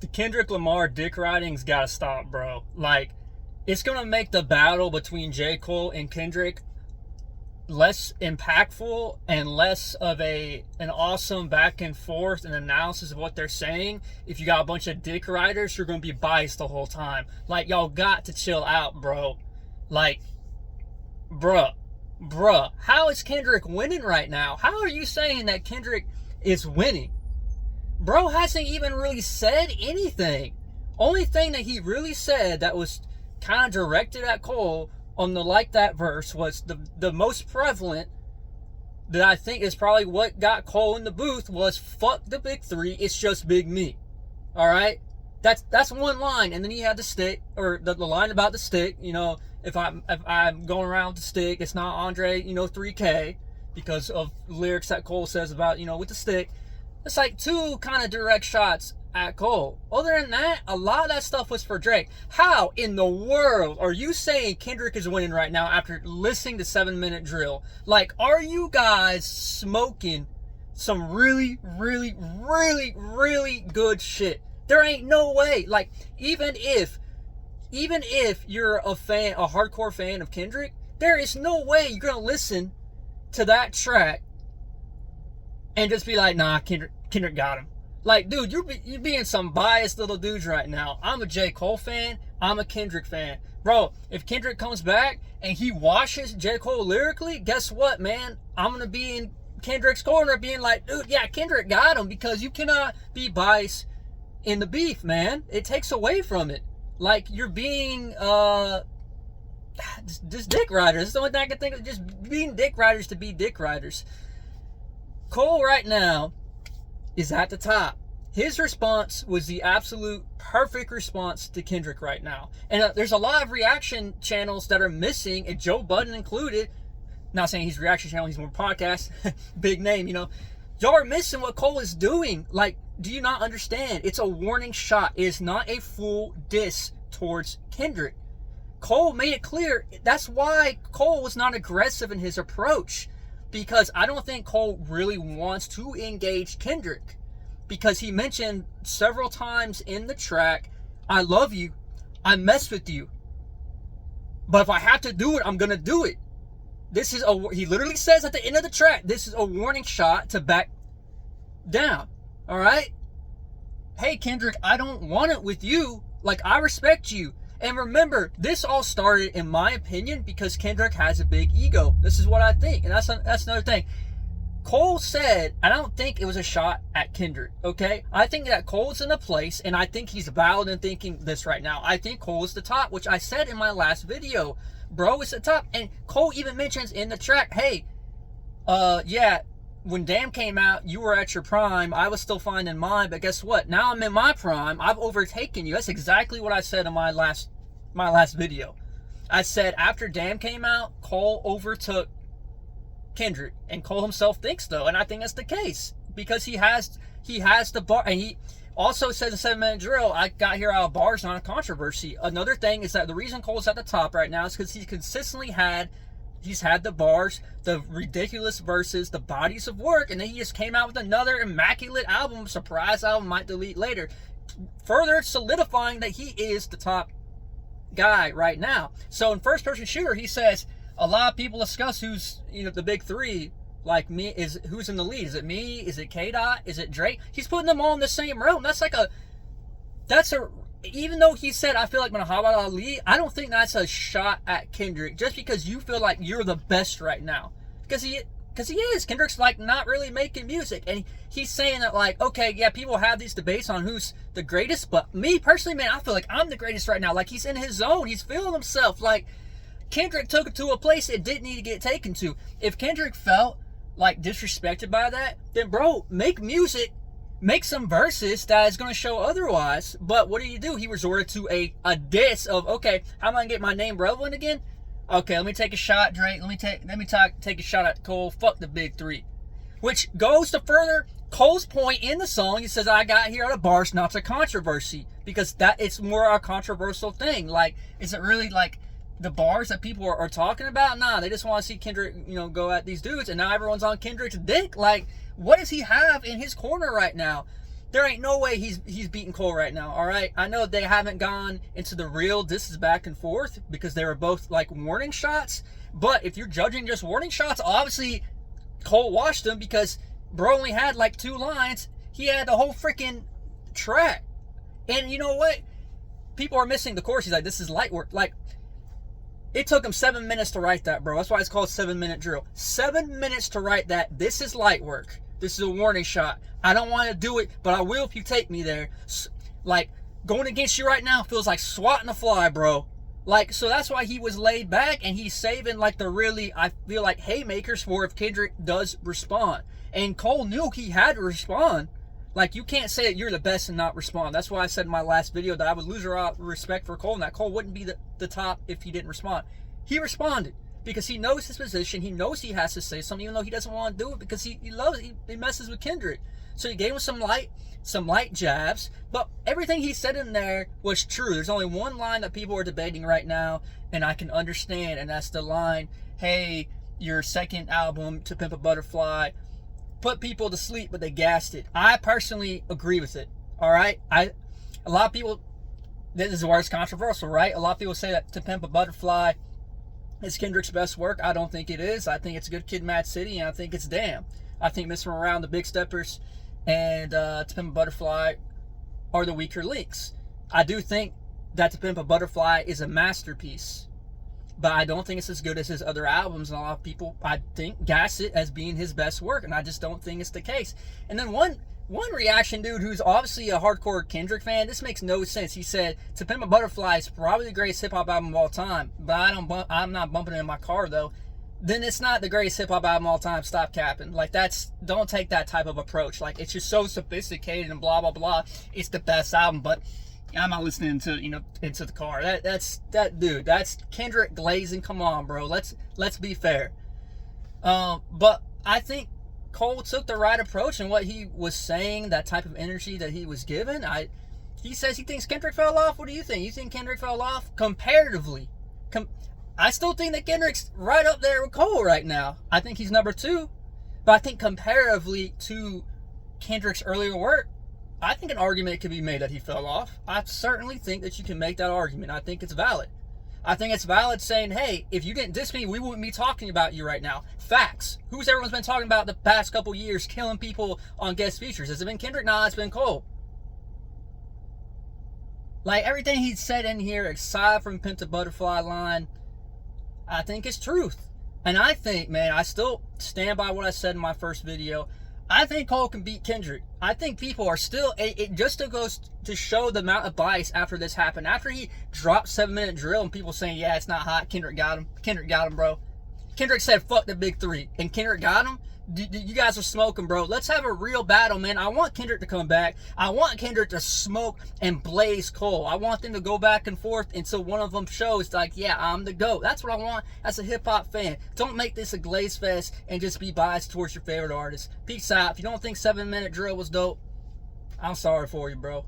The Kendrick Lamar dick riding's gotta stop, bro. Like, it's gonna make the battle between J. Cole and Kendrick less impactful and less of an awesome back and forth and analysis of what they're saying if you got a bunch of dick riders who are gonna be biased the whole time. Like, y'all got to chill out, bro. Like, bruh, how is Kendrick winning right now? How are you saying that Kendrick is winning? Bro hasn't even really said anything. Only thing that he really said that was kind of directed at Cole on the Like That verse was the most prevalent that I think is probably what got Cole in the booth was fuck the big three, it's just big me. Alright? That's one line, and then he had the stick, or the line about the stick, you know, if I'm going around with the stick, it's not Andre, 3K, because of lyrics that Cole says about, with the stick. It's like two kind of direct shots at Cole. Other than that, a lot of that stuff was for Drake. How in the world are you saying Kendrick is winning right now after listening to 7 Minute Drill? Like, are you guys smoking some really, really, really, really good shit? There ain't no way. Like, even if you're a hardcore fan of Kendrick, there is no way you're gonna listen to that track and just be like, nah, Kendrick got him. Like, dude, you're being some biased little dudes right now. I'm a J. Cole fan. I'm a Kendrick fan. Bro, if Kendrick comes back and he washes J. Cole lyrically, guess what, man? I'm going to be in Kendrick's corner being like, dude, yeah, Kendrick got him, because you cannot be biased in the beef, man. It takes away from it. Like, you're being, just dick riders. That's the only thing I can think of, just being dick riders to be dick riders. Cole right now is at the top. His response was the absolute perfect response to Kendrick right now. And there's a lot of reaction channels that are missing, and Joe Budden included. Not saying he's a reaction channel, he's more podcast. Big name, Y'all are missing what Cole is doing. Like, do you not understand? It's a warning shot. It is not a full diss towards Kendrick. Cole made it clear. That's why Cole was not aggressive in his approach. Because I don't think Cole really wants to engage Kendrick. Because he mentioned several times in the track, I love you, I mess with you, but if I have to do it, I'm going to do it. He literally says at the end of the track, this is a warning shot to back down. Alright? Hey Kendrick, I don't want it with you. Like, I respect you. And remember, this all started, in my opinion, because Kendrick has a big ego. This is what I think. And that's another thing. Cole said, I don't think it was a shot at Kendrick, okay? I think that Cole's in a place, and I think he's valid in thinking this right now. I think Cole is the top, which I said in my last video. Bro, it's the top. And Cole even mentions in the track, hey, yeah, when Damn came out, you were at your prime. I was still finding mine, but guess what? Now I'm in my prime. I've overtaken you. That's exactly what I said in my last video. I said after Damn came out, Cole overtook Kendrick, and Cole himself thinks though, and I think that's the case because he has the bar, and he also says in 7 Minute Drill, I got here out of bars, not a controversy. Another thing is that the reason Cole's at the top right now is because he's consistently had the bars, the ridiculous verses, the bodies of work, and then he just came out with another immaculate album, surprise album, might delete later, further solidifying that he is the top guy right now. So in first person shooter, he says a lot of people discuss who's the big three, like me, who's in the lead. Is it me? Is it K-Dot? Is it Drake? He's putting them all in the same room. Even though he said, I feel like Muhammad Ali, I don't think that's a shot at Kendrick just because you feel like you're the best right now. Because he is. Kendrick's like not really making music. And he's saying that like, okay, yeah, people have these debates on who's the greatest, but me personally, man, I feel like I'm the greatest right now. Like he's in his zone. He's feeling himself. Like Kendrick took it to a place it didn't need to get taken to. If Kendrick felt like disrespected by that, then bro, make music. Make some verses that is going to show otherwise. But what do? He resorted to a diss of, okay, how am I going to get my name relevant again? Okay, let me take a shot, Drake. Let me take a shot at Cole. Fuck the big three. Which goes to further Cole's point in the song. He says, I got here out of bars, not a controversy. Because that it's more a controversial thing. Like, is it really like the bars that people are talking about? Nah, they just want to see Kendrick, go at these dudes. And now everyone's on Kendrick's dick. Like, what does he have in his corner right now? There ain't no way he's beating Cole right now, all right? I know they haven't gone into the real this is back and forth because they were both like warning shots. But if you're judging just warning shots, obviously Cole watched them because bro only had like 2 lines. He had the whole freaking track. And you know what? People are missing the chorus. He's like, this is light work. Like, it took him 7 minutes to write that, bro. That's why it's called 7-minute drill. 7 minutes to write that. This is light work. This is a warning shot. I don't want to do it, but I will if you take me there. Like, going against you right now feels like swatting a fly, bro. Like, so that's why he was laid back, and he's saving, like, the really, I feel like, haymakers for if Kendrick does respond. And Cole knew he had to respond. Like, you can't say that you're the best and not respond. That's why I said in my last video that I would lose a respect for Cole, and that Cole wouldn't be the top if he didn't respond. He responded because he knows his position. He knows he has to say something, even though he doesn't want to do it because he loves it. He messes with Kendrick. So he gave him some light jabs, but everything he said in there was true. There's only one line that people are debating right now, and I can understand, and that's the line, hey, your second album, To Pimp a Butterfly, put people to sleep, but they gassed it. I personally agree with it, all right? A lot of people, this is where it's controversial, right? A lot of people say that To Pimp a Butterfly is Kendrick's best work. I don't think it is. I think it's Good Kid, Mad City, and I think it's Damn. I think Miss From Around, The Big Steppers, and To Pimp a Butterfly are the weaker links. I do think that To Pimp a Butterfly is a masterpiece, but I don't think it's as good as his other albums, and a lot of people, I think, gas it as being his best work, and I just don't think it's the case. And then one reaction dude who's obviously a hardcore Kendrick fan, this makes no sense. He said, To Pimp a Butterfly is probably the greatest hip-hop album of all time, but I'm not bumping it in my car, though. Then it's not the greatest hip-hop album of all time. Stop capping. Like, don't take that type of approach. Like, it's just so sophisticated and blah, blah, blah. It's the best album, but I'm not listening to, into the car. That's Kendrick glazing. Come on, bro. Let's be fair. But I think Cole took the right approach in what he was saying, that type of energy that he was given. He says he thinks Kendrick fell off. What do you think? You think Kendrick fell off? Comparatively. I still think that Kendrick's right up there with Cole right now. I think he's number 2. But I think comparatively to Kendrick's earlier work, I think an argument could be made that he fell off. I certainly think that you can make that argument. I think it's valid. I think it's valid saying, hey, if you didn't diss me, we wouldn't be talking about you right now. Facts. Who's everyone's been talking about the past couple years killing people on guest features? Has it been Kendrick? Nah, it's been Cole. Like, everything he said in here, aside from Pimp a Butterfly line, I think it's truth. And I think, man, I still stand by what I said in my first video. I think Cole can beat Kendrick. I think people are still, it just goes to show the amount of bias after this happened. After he dropped 7-minute drill and people saying, yeah, it's not hot, Kendrick got him. Kendrick got him, bro. Kendrick said, fuck the big 3. And Kendrick got him. You guys are smoking, bro. Let's have a real battle, man. I want Kendrick to come back. I want Kendrick to smoke and blaze Cole. I want them to go back and forth until one of them shows, like, yeah, I'm the GOAT. That's what I want as a hip-hop fan. Don't make this a glaze fest and just be biased towards your favorite artist. Peace out. If you don't think 7-minute drill was dope, I'm sorry for you, bro.